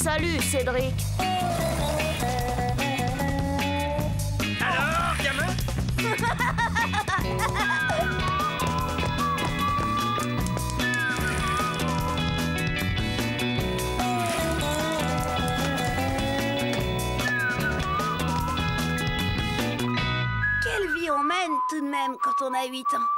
Salut, Cédric. Alors, gamin? Quelle vie on mène tout de même quand on a 8 ans.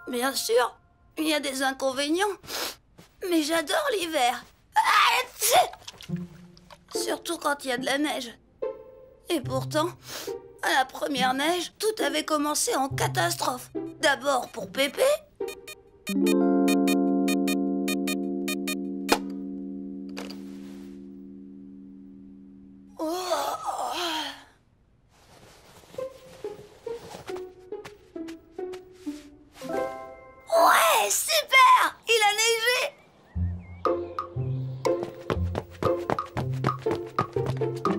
Bien sûr, il y a des inconvénients, mais j'adore l'hiver. Surtout quand il y a de la neige. Et pourtant, à la première neige, tout avait commencé en catastrophe. D'abord pour Pépé. Ouais, super! Il a neigé!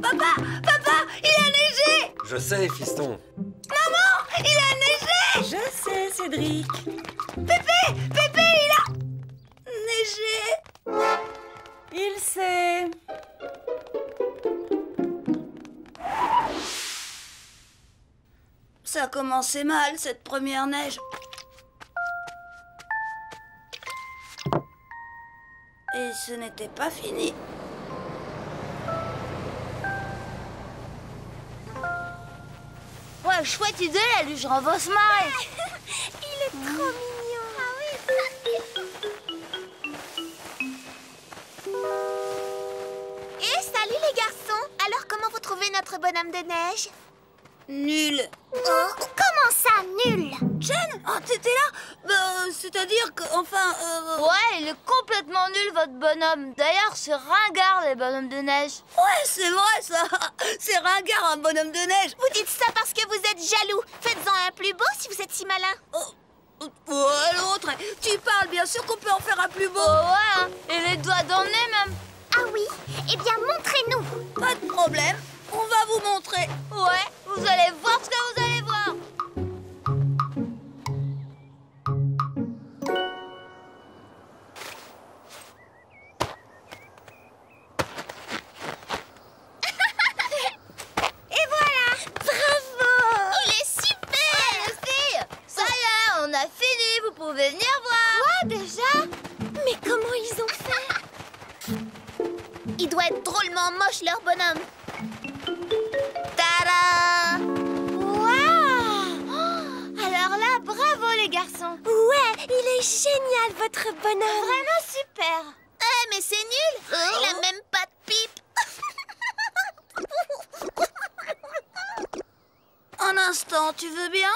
Papa! Papa! Il a neigé! Je sais, fiston. Maman! Il a neigé! Je sais, Cédric. Pépé! Pépé, il a neigé! Il sait. Ça a commencé mal, cette première neige. Et ce n'était pas fini. Ouais, chouette idée, la luge, on va se marrer. Il est trop mignon. Ah oui. Et salut les garçons. Alors comment vous trouvez notre bonhomme de neige? Nul. Oh, comment ça, nul? Jen? Oh, t'étais là? C'est-à-dire que, enfin... Ouais, il est complètement nul, votre bonhomme. D'ailleurs, c'est ringard, les bonhommes de neige. Ouais, c'est vrai, ça. C'est ringard, un bonhomme de neige. Vous dites ça parce que vous êtes jaloux. Faites-en un plus beau si vous êtes si malin. Ouais, l'autre. Tu parles, bien sûr qu'on peut en faire un plus beau. Oh ouais, hein. Et les doigts dans le nez, même. Ah oui? Eh bien, montrez-nous. Pas de problème. On va vous montrer. Ouais, vous allez voir ce que vous allez voir. Et voilà. Bravo. Il est super. Les filles, ça y est, on a fini, vous pouvez venir voir. Quoi, déjà? Mais comment ils ont fait? Il doit être drôlement moche, leur bonhomme. Tada! Waouh! Alors là, bravo les garçons. Ouais, il est génial, votre bonhomme. Vraiment super. Mais c'est nul. Il a même pas de pipe. Un instant, tu veux bien?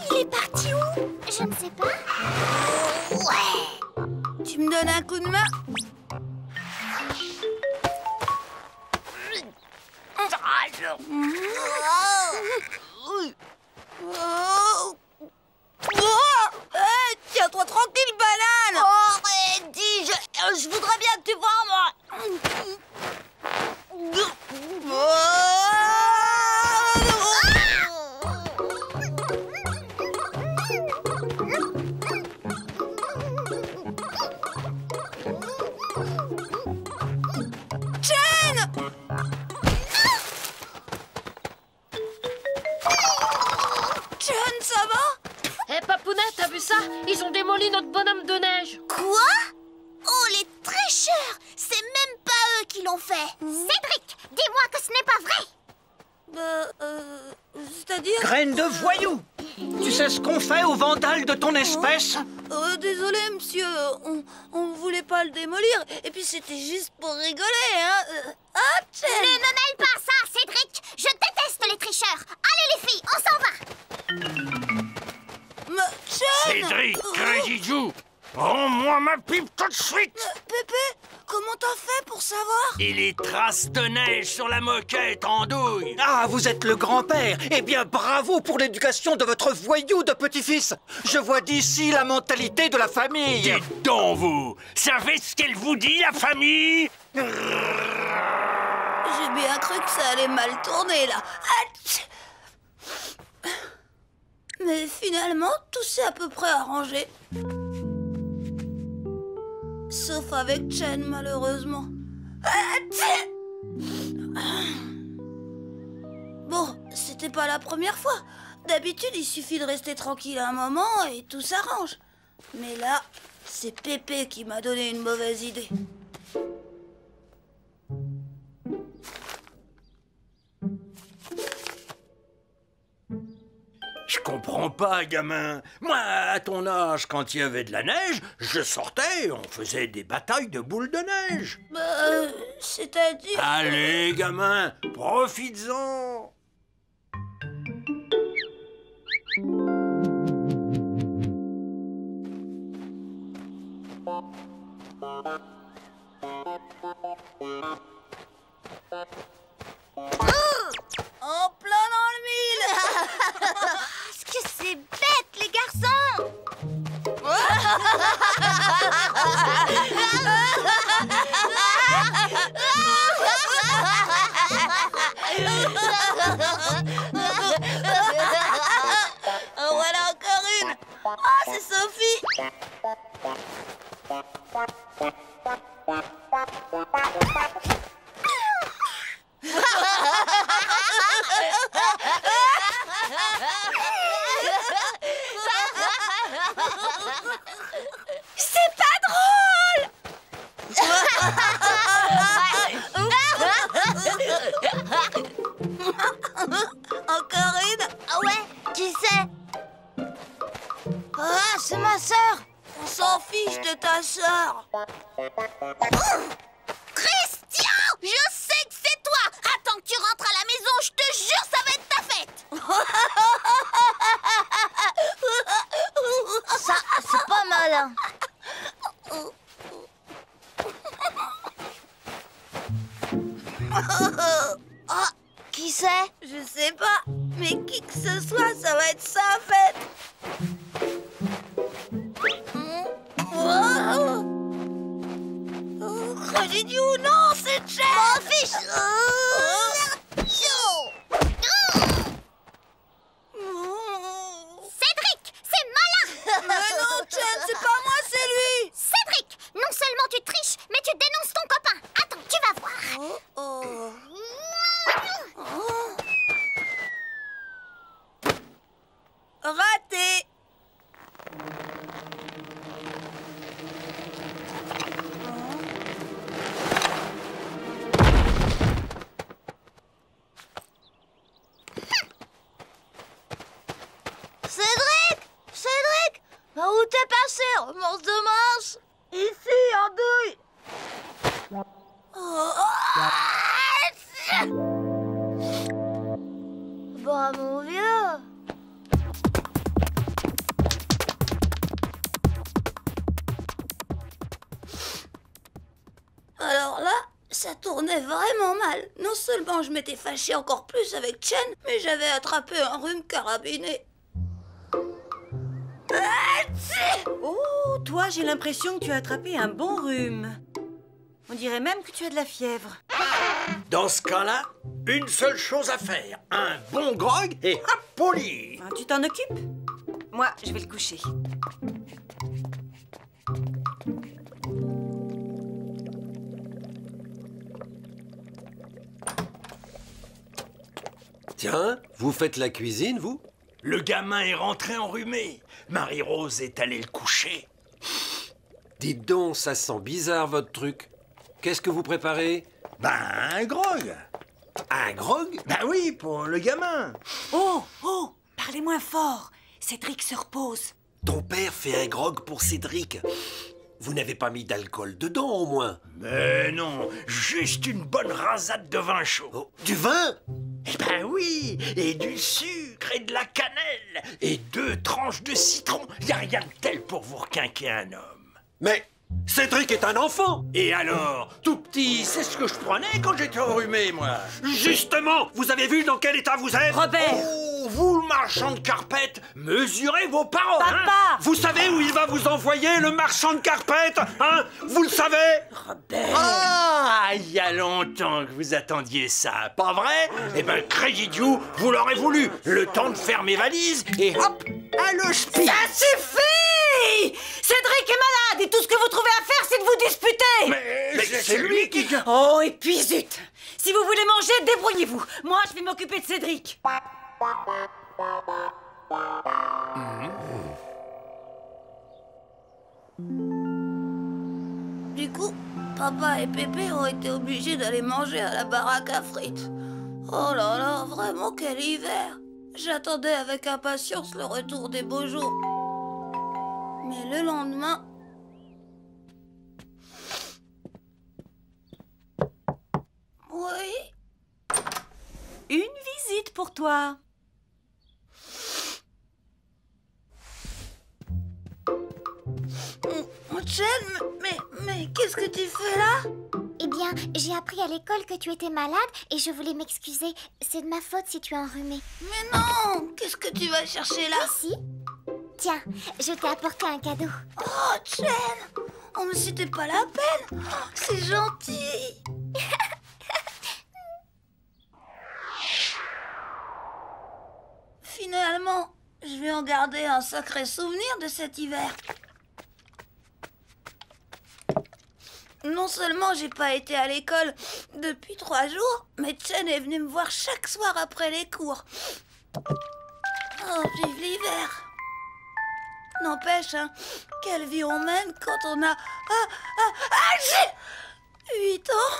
Il est parti où? Je ne sais pas. Ouais. Tu me donnes un coup de main? Tiens-toi tranquille, banane! Oh, dis, je voudrais bien que tu vois, moi. John, ça va? Hé, Papounette, t'as vu ça? Ils ont démoli notre bonhomme de neige. Quoi? Oh, les tricheurs! C'est même pas eux qui l'ont fait. Cédric, dis-moi que ce n'est pas vrai. C'est-à-dire... Graine de voyou! Tu sais ce qu'on fait aux vandales de ton espèce? Désolé, monsieur, on voulait pas le démolir. Et puis c'était juste pour rigoler, hein. Ne mêle pas ça, Cédric. Je déteste les tricheurs. Allez, les filles, on s'en va. John! Cédric, Crazy Joe! Rends-moi ma pipe tout de suite! Pépé, comment t'as fait pour savoir? Et les traces de neige sur la moquette en douille! Ah, vous êtes le grand-père. Eh bien, bravo pour l'éducation de votre voyou de petit-fils. Je vois d'ici la mentalité de la famille. Dites donc, vous! Savez ce qu'elle vous dit, la famille? J'ai bien cru que ça allait mal tourner, là. Atch. Mais finalement, tout s'est à peu près arrangé. Sauf avec Chen, malheureusement. Atch. Bon, c'était pas la première fois. D'habitude, il suffit de rester tranquille un moment et tout s'arrange. Mais là, c'est Pépé qui m'a donné une mauvaise idée. Je comprends pas, gamin. Moi, à ton âge, quand il y avait de la neige, je sortais, on faisait des batailles de boules de neige. C'est-à-dire... Allez, gamin, profites-en. En plein dans le mille. Est-ce que c'est bête, les garçons? En voilà encore une. Ah, c'est Sophie. C'est pas drôle! Encore une. Ah ouais? Qui c'est? Ah, c'est ma sœur! On s'en fiche de ta sœur. Christian! Je sais que c'est toi! Attends que tu rentres à la maison, je te jure, ça va être ta fête! Ça, c'est pas malin. Ah, qui c'est? Je sais pas, mais qui que ce soit, ça va être sa fête. J'ai dit ou non, c'est Chen. M'en fiche! Cédric, c'est malin! Mais non, Chen, c'est pas moi, c'est lui. Cédric, non seulement tu triches, mais tu dénonces ton copain. Attends, tu vas voir. Raté. Cédric! Cédric! Bah, où t'es passé, remorse de manche? Ici, en douille. Bah, mon vieux! Alors là, ça tournait vraiment mal. Non seulement je m'étais fâchée encore plus avec Chen, mais j'avais attrapé un rhume carabiné. Oh, toi, j'ai l'impression que tu as attrapé un bon rhume. On dirait même que tu as de la fièvre. Dans ce cas-là, une seule chose à faire. Un bon grog et hop, au lit. Ah, tu t'en occupes? Moi, je vais le coucher. Tiens, vous faites la cuisine, vous? Le gamin est rentré enrhumé. Marie-Rose est allée le coucher. Dites donc, ça sent bizarre, votre truc. Qu'est-ce que vous préparez? Ben, un grog. Un grog? Ben oui, pour le gamin. Oh, oh, parlez moins fort. Cédric se repose. Ton père fait un grog pour Cédric. Vous n'avez pas mis d'alcool dedans, au moins? Mais non, juste une bonne rasade de vin chaud. Oh, du vin? Eh ben oui, et du sucre et de la cannelle et 2 tranches de citron. Y a rien de tel pour vous requinquer un homme. Mais Cédric est un enfant. Et alors, tout petit, c'est ce que je prenais quand j'étais enrhumé, moi. Justement, vous avez vu dans quel état vous êtes? Robert! Oh, vous, le marchand de carpettes, mesurez vos paroles, Papa! hein. Vous savez où il va vous envoyer, le marchand de carpettes, hein? Vous le savez? Robert! Ah, il y a longtemps que vous attendiez ça, pas vrai? Eh ben, Crazy Dew, vous l'aurez voulu. Le temps de faire mes valises et hop, à l'hospice. Ça suffit! Cédric est malade et tout ce que vous trouvez à faire, c'est de vous disputer! Mais c'est lui qui... Oh, et puis zut! Si vous voulez manger, débrouillez-vous. Moi, je vais m'occuper de Cédric. Du coup, papa et Pépé ont été obligés d'aller manger à la baraque à frites. Oh là là, vraiment quel hiver! J'attendais avec impatience le retour des beaux jours. Mais le lendemain... Oui? Une visite pour toi. Chen, mais qu'est-ce que tu fais là? Eh bien, j'ai appris à l'école que tu étais malade et je voulais m'excuser. C'est de ma faute si tu es enrhumé. Mais non! Qu'est-ce que tu vas chercher là? Si. Tiens, je t'ai apporté un cadeau. Oh, Chen! Oh, mais c'était pas la peine! Oh, c'est gentil! Finalement, je vais en garder un sacré souvenir de cet hiver. Non seulement j'ai pas été à l'école depuis 3 jours, mais Chen est venu me voir chaque soir après les cours. Oh, vive l'hiver! N'empêche, hein, quelle vie on mène quand on a... j'ai 8 ans.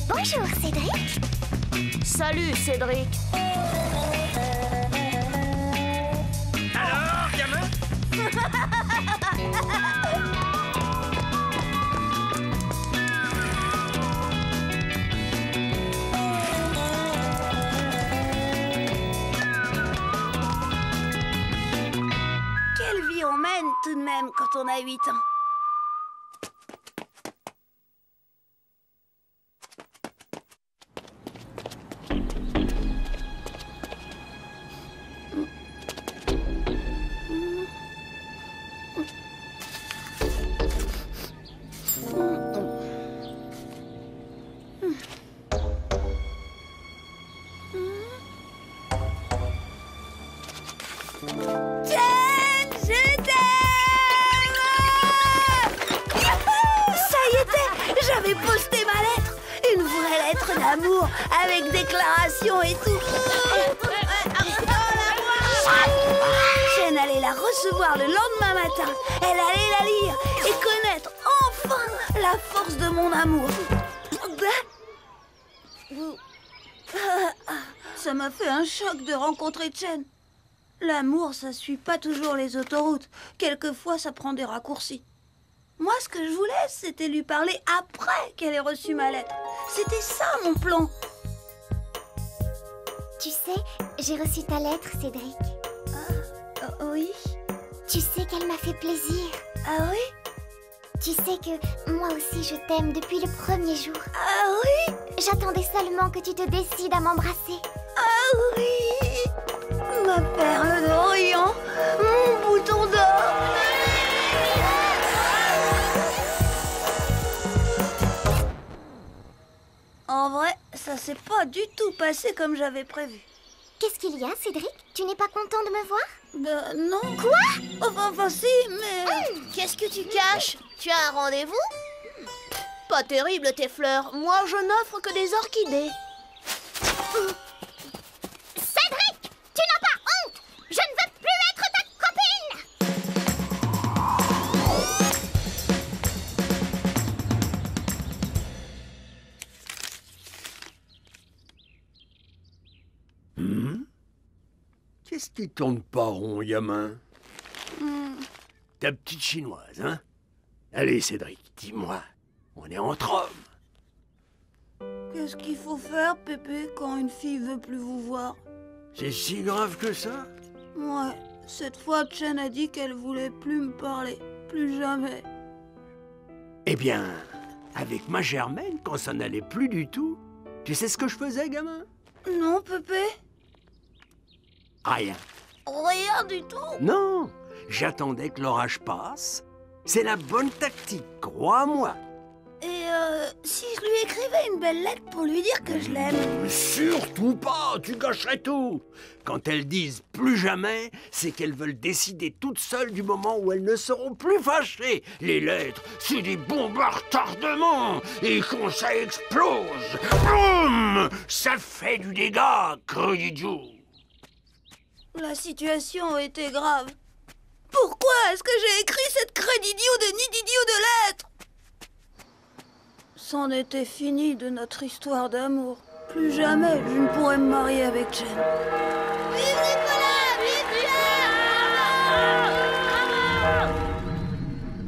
Bonjour, Cédric. Salut, Cédric. Alors, gamin? Quelle vie on mène tout de même quand on a 8 ans. Chen, je t'aime! Ça y était, j'avais posté ma lettre. Une vraie lettre d'amour avec déclaration et tout. Chen allait la recevoir le lendemain matin. Elle allait la lire et connaître enfin la force de mon amour. Ça m'a fait un choc de rencontrer Chen. L'amour, ça suit pas toujours les autoroutes. Quelquefois, ça prend des raccourcis. Moi, ce que je voulais, c'était lui parler après qu'elle ait reçu ma lettre. C'était ça, mon plan. Tu sais, j'ai reçu ta lettre, Cédric. Oui? Tu sais qu'elle m'a fait plaisir. Ah oui? Tu sais que moi aussi je t'aime depuis le premier jour. Ah oui? J'attendais seulement que tu te décides à m'embrasser. Ah oui! Ma perle d'Orient, mon bouton d'or. En vrai, ça s'est pas du tout passé comme j'avais prévu. Qu'est-ce qu'il y a, Cédric? Tu n'es pas content de me voir? Ben non. Quoi? Enfin si, mais... Qu'est-ce que tu caches? Tu as un rendez-vous? Pas terrible tes fleurs. Moi, je n'offre que des orchidées. Cédric! Tu n'as pas honte! Je ne veux plus être ta copine! Qu'est-ce qui tourne pas rond, gamin? Ta petite chinoise, hein? Allez, Cédric, dis-moi. On est entre hommes. Qu'est-ce qu'il faut faire, Pépé, quand une fille veut plus vous voir? C'est si grave que ça? Ouais, cette fois, Chen a dit qu'elle voulait plus me parler. Plus jamais. Eh bien, avec ma Germaine, quand ça n'allait plus du tout, tu sais ce que je faisais, gamin? Non, Pépé? Rien. Rien du tout. Non, j'attendais que l'orage passe. C'est la bonne tactique, crois-moi. Et si je lui écrivais une belle lettre pour lui dire que je l'aime? Surtout pas, tu gâcherais tout. Quand elles disent plus jamais, c'est qu'elles veulent décider toutes seules du moment où elles ne seront plus fâchées. Les lettres, c'est des bombes à retardement. Et quand ça explose, boum, ça fait du dégât, Credidou. La situation était grave. Pourquoi est-ce que j'ai écrit cette crédidio de nididio de lettres? C'en était fini de notre histoire d'amour. Plus jamais je ne pourrais me marier avec Chen. Vive Nicolas! Vive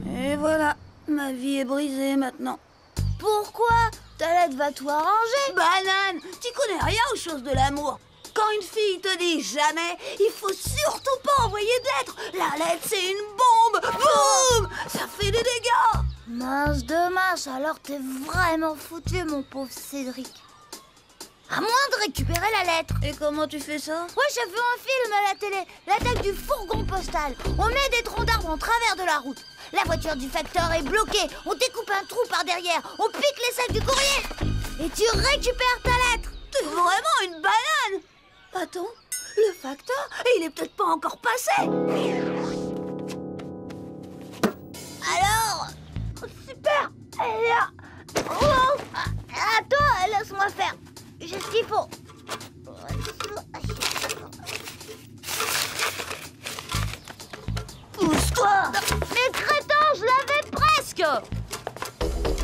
Chen! Et voilà, ma vie est brisée maintenant. Pourquoi? Ta lettre va tout arranger. Banane, tu connais rien aux choses de l'amour. Quand une fille te dit jamais, il faut surtout pas envoyer de lettres. La lettre, c'est une bombe. Boum! Ça fait des dégâts. Mince de mince, alors t'es vraiment foutu, mon pauvre Cédric. À moins de récupérer la lettre. Et comment tu fais ça? Ouais, j'ai vu un film à la télé, l'attaque du fourgon postal. On met des troncs d'arbres en travers de la route. La voiture du facteur est bloquée. On découpe un trou par derrière. On pique les sacs du courrier. Et tu récupères ta lettre. T'es vraiment une banane. Attends, le facteur, il est peut-être pas encore passé. Alors, super. Elle est là. Oh, attends, laisse-moi faire. J'ai ce qu'il faut. Pousse-toi. Mais crétin, je l'avais presque.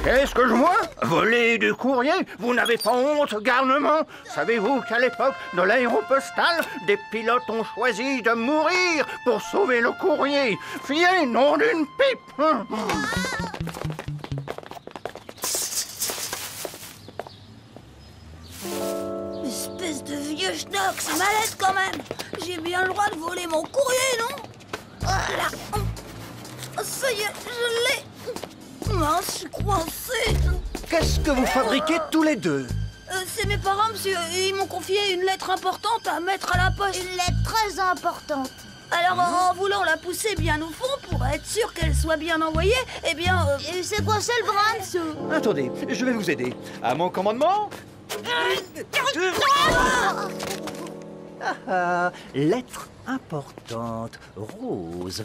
Qu'est-ce que je vois? Voler du courrier? Vous n'avez pas honte, garnement? Savez-vous qu'à l'époque de l'aéropostale, des pilotes ont choisi de mourir pour sauver le courrier? Fiez, nom d'une pipe! Espèce de vieux schnock, c'est ma lettre quand même. J'ai bien le droit de voler mon courrier, non? Voilà. Ça y est, je l'ai. Mince, je suis coincée. Qu'est-ce que vous fabriquez tous les deux? C'est mes parents, monsieur. Ils m'ont confié une lettre importante à mettre à la poste. Une lettre très importante. Alors, en voulant la pousser bien au fond pour être sûr qu'elle soit bien envoyée, eh bien... Et c'est quoi, c'est le brin? Attendez, je vais vous aider. À mon commandement? Lettre importante, rose.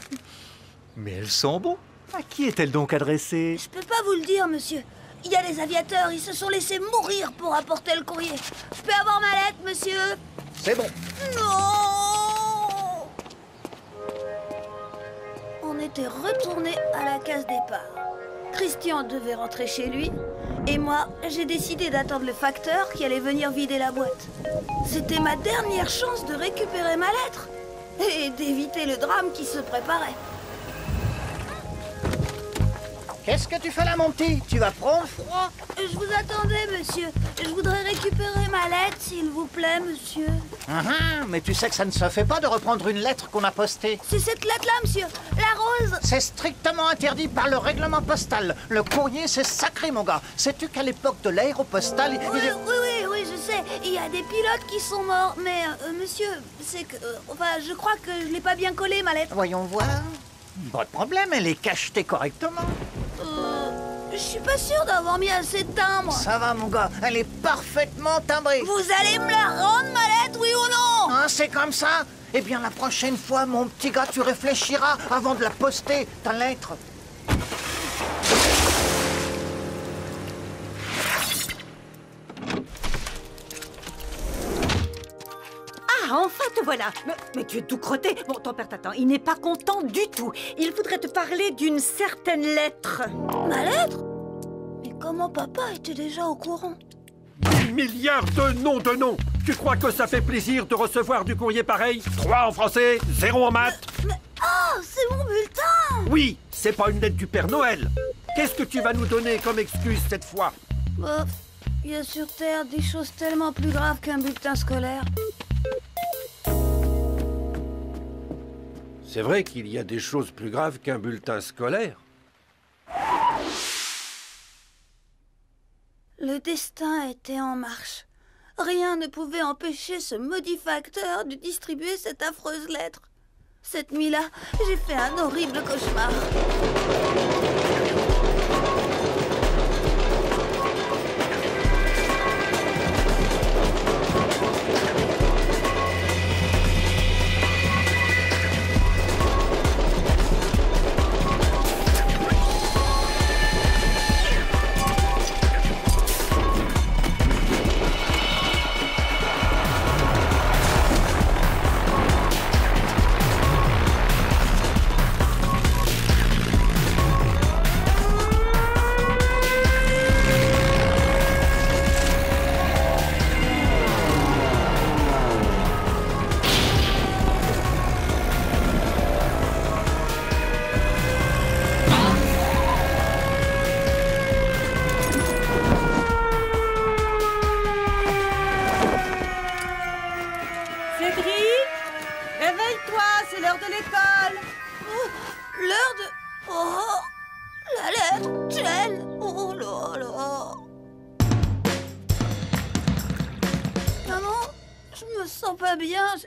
Mais elles sont beaux. À qui est-elle donc adressée? Je peux pas vous le dire, monsieur. Il y a des aviateurs, ils se sont laissés mourir pour apporter le courrier. Je peux avoir ma lettre, monsieur? C'est bon. Non! On était retourné à la case départ. Christian devait rentrer chez lui. Et moi, j'ai décidé d'attendre le facteur qui allait venir vider la boîte. C'était ma dernière chance de récupérer ma lettre et d'éviter le drame qui se préparait. Qu'est-ce que tu fais là, mon petit? Tu vas prendre froid? Je vous attendais, monsieur. Je voudrais récupérer ma lettre, s'il vous plaît, monsieur. Mais tu sais que ça ne se fait pas de reprendre une lettre qu'on a postée. C'est cette lettre-là, monsieur. La rose. C'est strictement interdit par le règlement postal. Le courrier, c'est sacré, mon gars. Sais-tu qu'à l'époque de l'aéropostale... Oui, je sais. Il y a des pilotes qui sont morts. Mais, monsieur, c'est que... enfin, je crois que je l'ai pas bien collé, ma lettre. Voyons voir. Pas de problème, elle est cachetée correctement. Je suis pas sûre d'avoir mis assez de timbre. Ça va, mon gars, elle est parfaitement timbrée. Vous allez me la rendre, ma lettre, oui ou non? c'est comme ça? Eh bien, la prochaine fois, mon petit gars, tu réfléchiras avant de la poster, ta lettre. Ah, enfin te voilà. Mais tu es tout crotté. Bon, ton père t'attend. Il n'est pas content du tout. Il voudrait te parler d'une certaine lettre. Ma lettre? Mais comment papa était déjà au courant? Des milliards de noms de noms. Tu crois que ça fait plaisir de recevoir du courrier pareil? 3 en français, 0 en maths. Oh, c'est mon bulletin! Oui, c'est pas une lettre du Père Noël. Qu'est-ce que tu vas nous donner comme excuse cette fois? Bah, il y a sur Terre des choses tellement plus graves qu'un bulletin scolaire. C'est vrai qu'il y a des choses plus graves qu'un bulletin scolaire. Le destin était en marche. Rien ne pouvait empêcher ce maudit facteur de distribuer cette affreuse lettre. Cette nuit-là, j'ai fait un horrible cauchemar.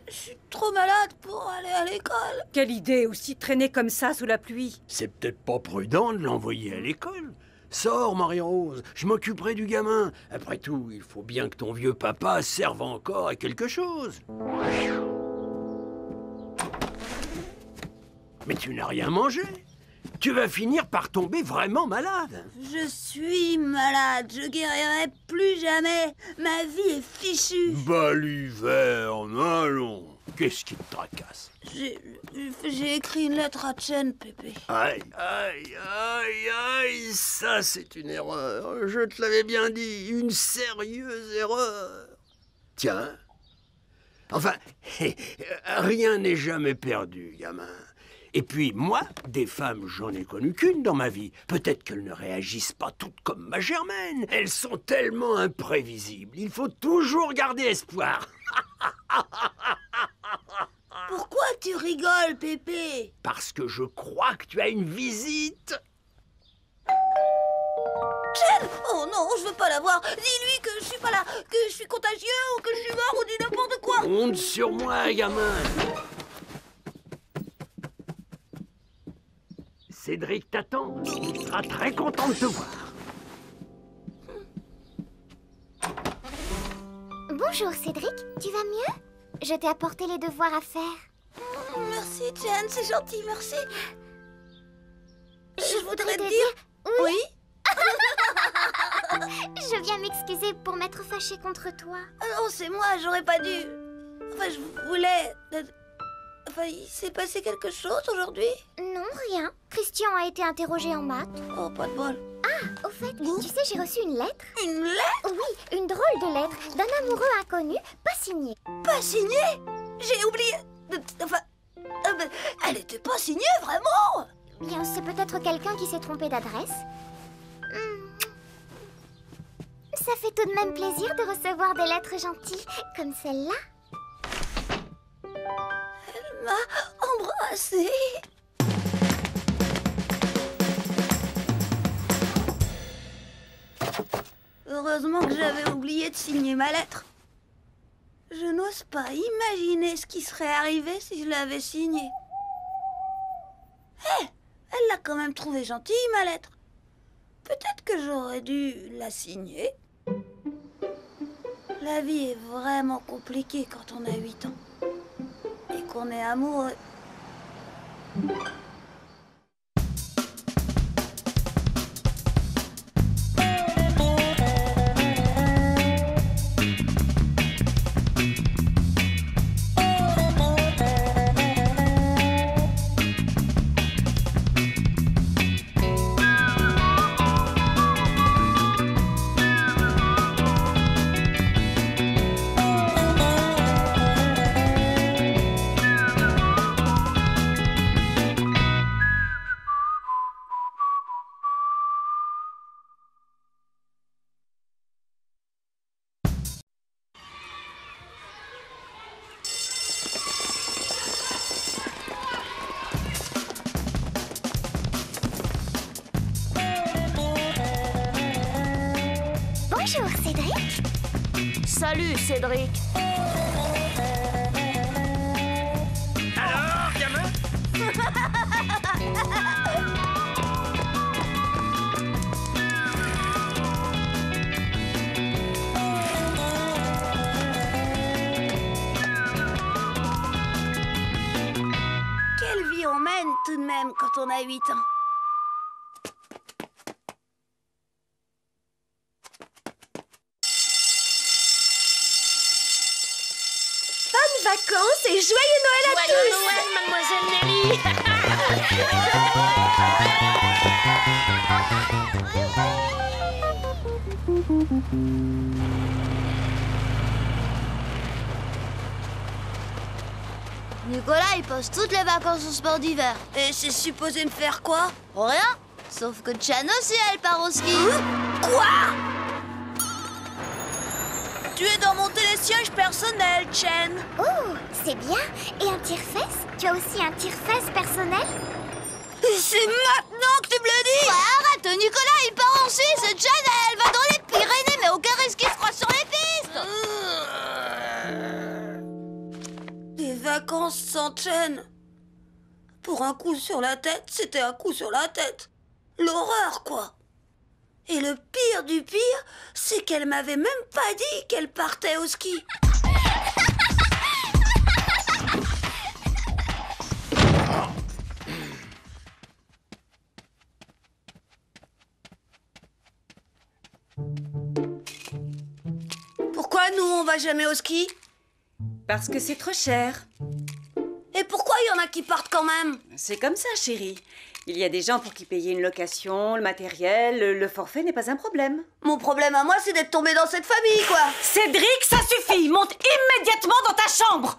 Je suis trop malade pour aller à l'école. Quelle idée, aussi traîner comme ça sous la pluie. C'est peut-être pas prudent de l'envoyer à l'école. Sors, Marie-Rose, je m'occuperai du gamin. Après tout, il faut bien que ton vieux papa serve encore à quelque chose. Mais tu n'as rien mangé. Tu vas finir par tomber vraiment malade. Je suis malade. Je guérirai plus jamais. Ma vie est fichue. Baliverne, allons. Qu'est-ce qui te tracasse? J'ai écrit une lettre à Chen, Pépé. Aïe, aïe, aïe, aïe, ça c'est une erreur. Je te l'avais bien dit, une sérieuse erreur. Tiens. Enfin, rien n'est jamais perdu, gamin. Et puis, moi, des femmes, j'en ai connu qu'une dans ma vie. Peut-être qu'elles ne réagissent pas toutes comme ma Germaine. Elles sont tellement imprévisibles. Il faut toujours garder espoir. Pourquoi tu rigoles, Pépé? Parce que je crois que tu as une visite. Chen! Oh non, je veux pas la voir. Dis-lui que je suis pas là, que je suis contagieux ou que je suis mort ou dis n'importe quoi. Honte sur moi, gamin. Cédric t'attend. Il sera très content de te voir. Bonjour Cédric, tu vas mieux? Je t'ai apporté les devoirs à faire. Merci Jen, c'est gentil, merci. Je voudrais te te dire... Oui. Je viens m'excuser pour m'être fâchée contre toi. Ah non, c'est moi, j'aurais pas dû... Enfin, je voulais... Enfin, il s'est passé quelque chose aujourd'hui? Non, rien. Christian a été interrogé en maths. Oh, pas de bol. Ah, au fait, tu sais, j'ai reçu une lettre. Une lettre? Oui, une drôle de lettre d'un amoureux inconnu, pas signée. Pas signée? J'ai oublié... Enfin... Elle était pas signée, vraiment? Bien, c'est peut-être quelqu'un qui s'est trompé d'adresse. Ça fait tout de même plaisir de recevoir des lettres gentilles comme celle-là. Elle m'a embrassée. Heureusement que j'avais oublié de signer ma lettre. Je n'ose pas imaginer ce qui serait arrivé si je l'avais signée. Hé, elle l'a quand même trouvée gentille, ma lettre. Peut-être que j'aurais dû la signer. La vie est vraiment compliquée quand on a 8 ans. qu'on est amoureux. Bonjour, Cédric. Salut, Cédric. Alors, gamin? Quelle vie on mène tout de même quand on a 8 ans. Bonnes vacances et joyeux Noël à Joyeux tous! Noël, mademoiselle Nelly. Nicolas, il passe toutes les vacances au sport d'hiver. Et c'est supposé me faire quoi? Rien. Sauf que Chan aussi, elle part au ski. Quoi? Tu es dans mon télésiège personnel, Chen. Oh, c'est bien. Et un tire-fesse? Tu as aussi un tire-fesse personnel? C'est maintenant que tu me le dis? Ouais, arrête, Nicolas, il part en Suisse. Chan, elle va dans les Pyrénées, mais aucun risque qu'il se croise sur les pistes. Des vacances sans Chen. Pour un coup sur la tête, c'était un coup sur la tête. L'horreur, quoi. Et le pire du pire, c'est qu'elle m'avait même pas dit qu'elle partait au ski. Pourquoi nous, on va jamais au ski? Parce que c'est trop cher. Et pourquoi il y en a qui partent quand même? C'est comme ça, chérie. Il y a des gens pour qui payer une location, le matériel, le forfait n'est pas un problème. Mon problème à moi, c'est d'être tombée dans cette famille, quoi. Cédric, ça suffit! Monte immédiatement dans ta chambre!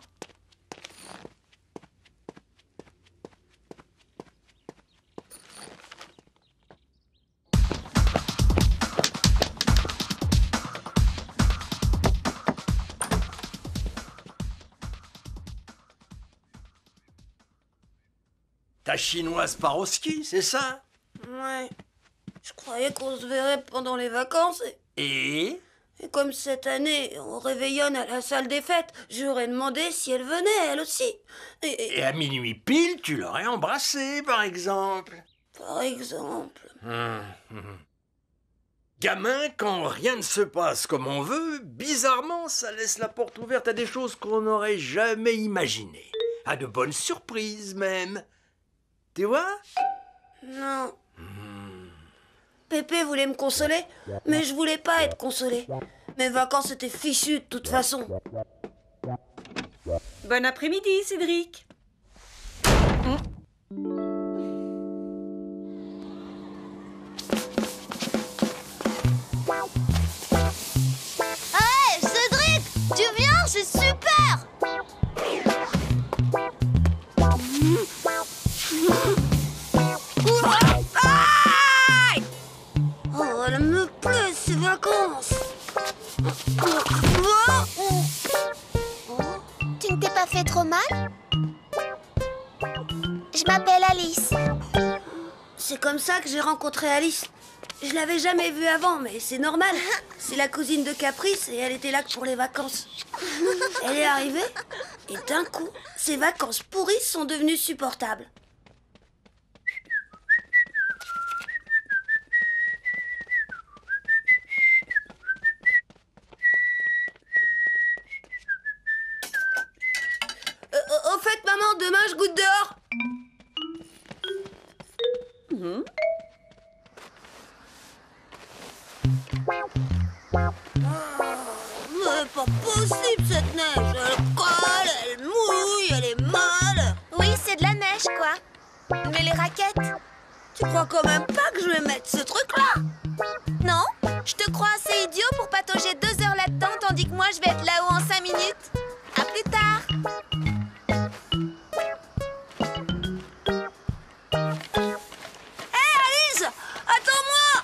Ta chinoise part au ski, c'est ça? Ouais. Je croyais qu'on se verrait pendant les vacances Et et comme cette année, on réveillonne à la salle des fêtes, j'aurais demandé si elle venait, elle aussi. Et à minuit pile, tu l'aurais embrassée, par exemple. Par exemple... Gamin, quand rien ne se passe comme on veut, bizarrement, ça laisse la porte ouverte à des choses qu'on n'aurait jamais imaginées. À de bonnes surprises, même. Tu vois? Non. Pépé voulait me consoler, mais je voulais pas être consolée. Mes vacances étaient fichues de toute façon. Bon après-midi, Cédric. Hey, Cédric, tu viens, c'est super. Aïe! Oh, elle me plaît ces vacances. Tu ne t'es pas fait trop mal? Je m'appelle Alice. C'est comme ça que j'ai rencontré Alice. Je l'avais jamais vue avant, mais c'est normal. C'est la cousine de Caprice et elle était là que pour les vacances. Elle est arrivée et d'un coup, ces vacances pourries sont devenues supportables. Au fait, maman, demain je goûte dehors. C'est pas possible cette neige. Elle colle, elle mouille, elle est molle. Oui, c'est de la neige, quoi. Mais les raquettes? Tu crois quand même pas que je vais mettre ce truc-là? Non, je te crois assez idiot pour patauger 2 heures là-dedans, tandis que moi, je vais être là-haut en 5 minutes. À plus tard. Hé, Alice, attends-moi.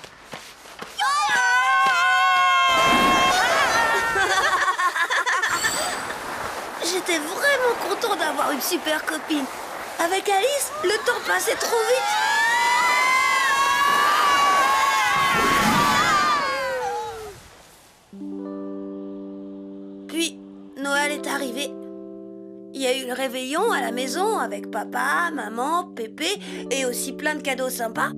J'étais vraiment content d'avoir une super copine. Avec Alice, le temps passait trop vite. Puis, Noël est arrivé. Il y a eu le réveillon à la maison avec papa, maman, Pépé et aussi plein de cadeaux sympas.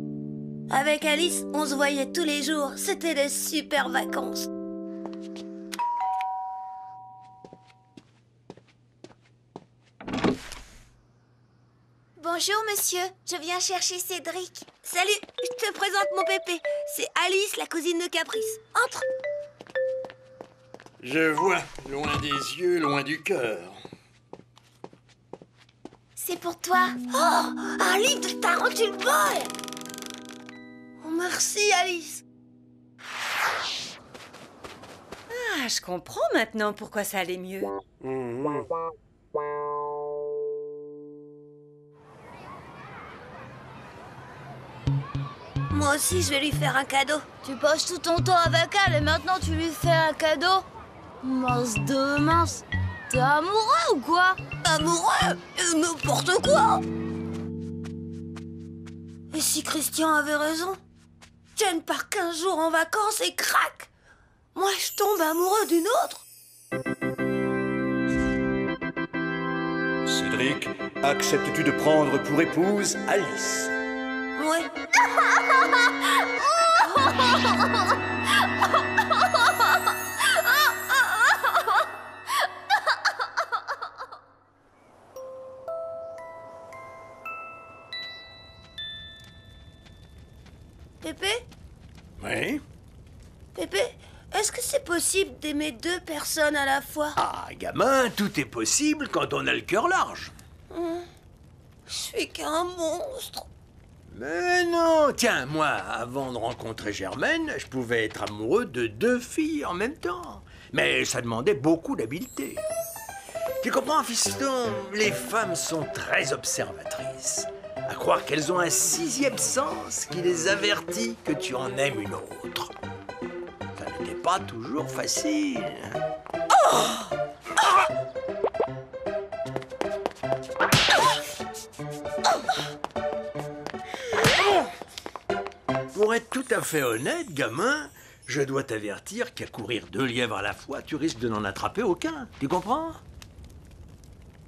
Avec Alice, on se voyait tous les jours. C'était des super vacances. Bonjour, monsieur. Je viens chercher Cédric. Salut, je te présente mon Pépé. C'est Alice, la cousine de Caprice. Entre. Je vois, loin des yeux, loin du cœur. C'est pour toi. Oh, un livre de Tarantule Boy. Oh, merci, Alice. Ah, je comprends maintenant pourquoi ça allait mieux. Moi aussi, je vais lui faire un cadeau. Tu passes tout ton temps avec elle et maintenant tu lui fais un cadeau? Mince de mince. T'es amoureux ou quoi? Amoureux? N'importe quoi. Et si Christian avait raison? Jen part 15 jours en vacances et crac! Moi, je tombe amoureux d'une autre. Cédric, acceptes-tu de prendre pour épouse Alice? Ouais. Pépé? Oui? Pépé, est-ce que c'est possible d'aimer 2 personnes à la fois? Ah, gamin, tout est possible quand on a le cœur large. Je suis qu'un monstre. Mais non, tiens, moi, avant de rencontrer Germaine, je pouvais être amoureux de 2 filles en même temps. Mais ça demandait beaucoup d'habileté. Tu comprends, fiston, les femmes sont très observatrices. À croire qu'elles ont un 6e sens qui les avertit que tu en aimes une autre. Ça n'était pas toujours facile. Pour être tout à fait honnête, gamin, je dois t'avertir qu'à courir 2 lièvres à la fois, tu risques de n'en attraper aucun. Tu comprends?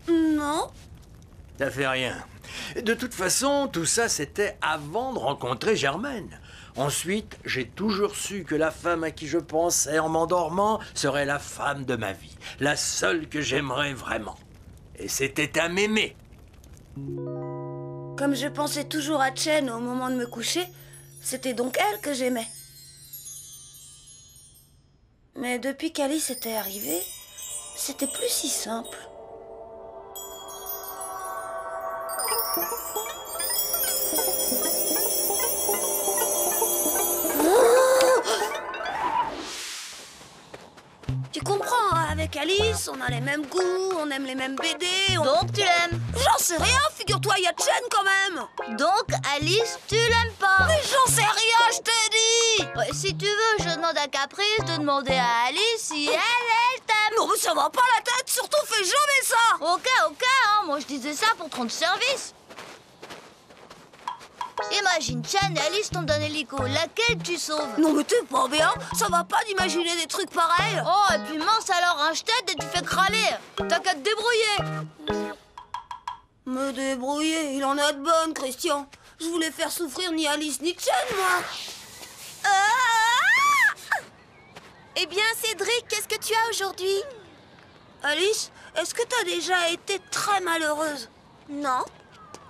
Non. Ça fait rien. De toute façon, tout ça, c'était avant de rencontrer Germaine. Ensuite, j'ai toujours su que la femme à qui je pensais en m'endormant serait la femme de ma vie. La seule que j'aimerais vraiment. Et c'était à m'aimer. Comme je pensais toujours à Chen au moment de me coucher, c'était donc elle que j'aimais. Mais depuis qu'Alice était arrivée, c'était plus si simple. Tu comprends, avec Alice, on a les mêmes goûts, on aime les mêmes BD, Donc tu l'aimes. J'en sais rien, figure-toi, il y a Chen quand même. Donc Alice, tu l'aimes pas. Mais j'en sais rien, je t'ai dit. Ouais, si tu veux, je demande à Caprice de demander à Alice si elle t'aime. Non mais ça va pas la tête, surtout fais jamais ça. Ok, hein, moi je disais ça pour te rendre service. Imagine, Chen et Alice tombent d'un hélico, laquelle tu sauves? Non mais t'es pas bien, ça va pas d'imaginer des trucs pareils. Oh, et puis mince alors, un je-t'aide et tu fais craler. T'as qu'à te débrouiller. Me débrouiller, il en a de bonnes, Christian. Je voulais faire souffrir ni Alice ni Chen, moi. Eh bien, Cédric, qu'est-ce que tu as aujourd'hui? Alice, est-ce que t'as déjà été très malheureuse? Non.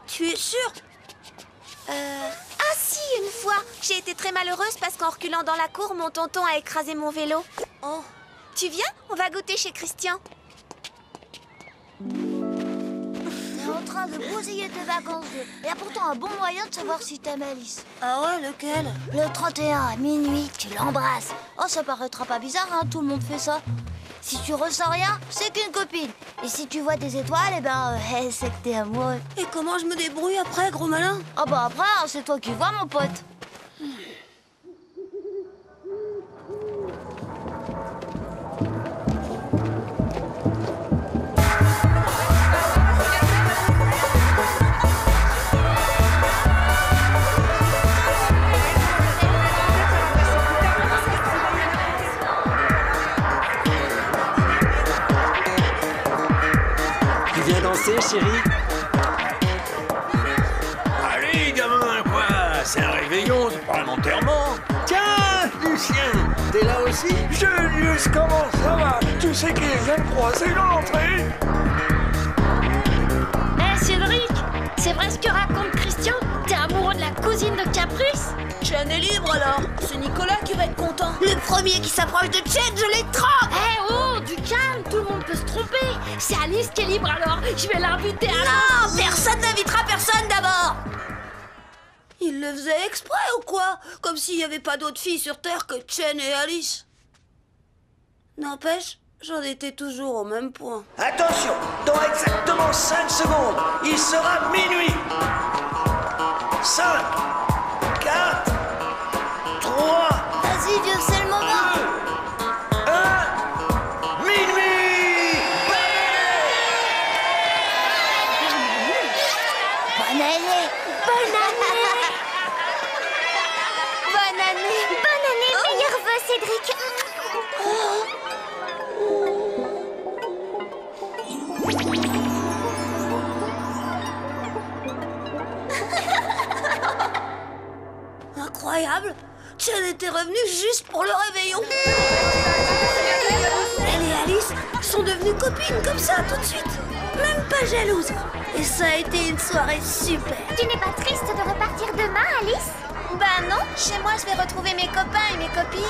Tu es sûre? Ah si, une fois. J'ai été très malheureuse parce qu'en reculant dans la cour, mon tonton a écrasé mon vélo. Oh. Tu viens? On va goûter chez Christian. T'es en train de bousiller tes vacances. Il y a pourtant un bon moyen de savoir si t'aimes Alice. Ah ouais, lequel? Le 31 à minuit, tu l'embrasses. Oh, ça paraîtra pas bizarre, hein, tout le monde fait ça. Si tu ressens rien, c'est qu'une copine. Et si tu vois des étoiles, eh ben, c'est que t'es amoureux. Et comment je me débrouille après, gros malin? Ah bah après, hein, c'est toi qui vois, mon pote. Tu viens danser, chérie? Allez, gamin, quoi? C'est un réveillon, c'est pas un enterrement. Tiens, Lucien, t'es là aussi? Julius, comment ça va? Tu sais qui vient de croiser dans l'entrée? Hé Cédric, c'est vrai ce que raconte Christian? T'es amoureux de la cousine de Caprice? Chen est libre alors. C'est Nicolas qui va être content. Le premier qui s'approche de Chen, je l'étrangle. Eh oh, du calme, tout le monde peut se tromper. C'est Alice qui est libre alors, je vais l'inviter à Non, personne n'invitera personne d'abord. Il le faisait exprès ou quoi? Comme s'il n'y avait pas d'autres filles sur Terre que Chen et Alice. N'empêche, j'en étais toujours au même point. Attention, dans exactement 5 secondes, il sera minuit. 5, 4, 3, Vas-y, Dieu, c'est le moment. 1, minuit. Bonne année. Bonne année! Bonne année! Bonne année! Meilleurs vœux, Cédric! Incroyable! Chen était revenue juste pour le réveillon. Elle et Alice sont devenues copines comme ça tout de suite. Même pas jalouses. Et ça a été une soirée super. Tu n'es pas triste de repartir demain, Alice? Bah non, chez moi je vais retrouver mes copains et mes copines.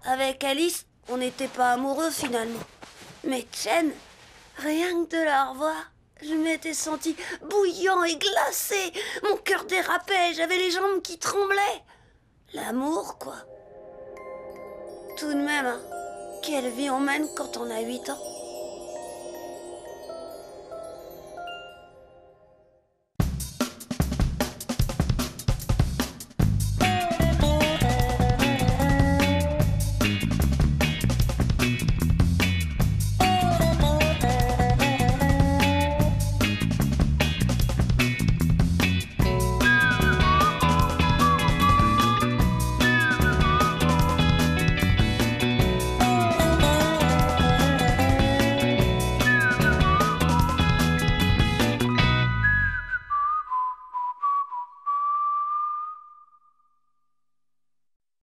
Avec Alice, on n'était pas amoureux finalement. Mais Chen, rien que de la revoir, je m'étais sentie bouillant et glacé. Mon cœur dérapait, j'avais les jambes qui tremblaient. L'amour, quoi. Tout de même, hein, quelle vie on mène quand on a 8 ans.